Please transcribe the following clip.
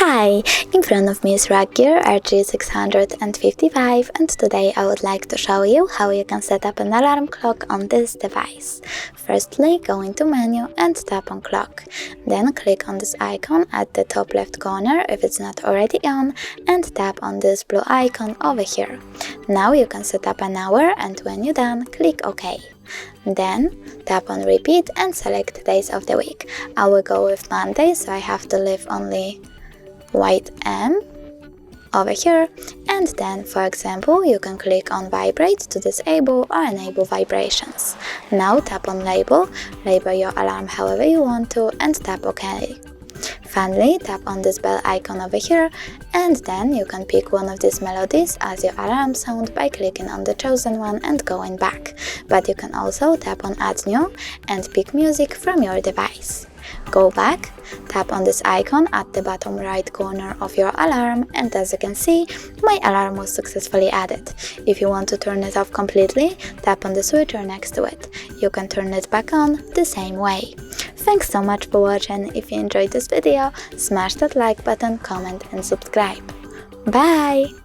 Hi, in front of me is RUGGEAR RG655 and today I would like to show you how you can set up an alarm clock on this device. Firstly, go into menu and tap on clock. Then click on this icon at the top left corner if it's not already on and tap on this blue icon over here. Now you can set up an hour and when you're done, click OK. Then tap on repeat and select days of the week. I will go with Monday, so I have to leave only white M over here, and then for example you can click on vibrate to disable or enable vibrations. Now tap on label your alarm however you want to and tap OK. Finally, tap on this bell icon over here and then you can pick one of these melodies as your alarm sound by clicking on the chosen one and going back, but you can also tap on add new and pick music from your device. Go back, tap on this icon at the bottom right corner of your alarm and as you can see, my alarm was successfully added. If you want to turn it off completely, tap on the switcher next to it. You can turn it back on the same way. Thanks so much for watching. If you enjoyed this video, smash that like button, comment and subscribe. Bye!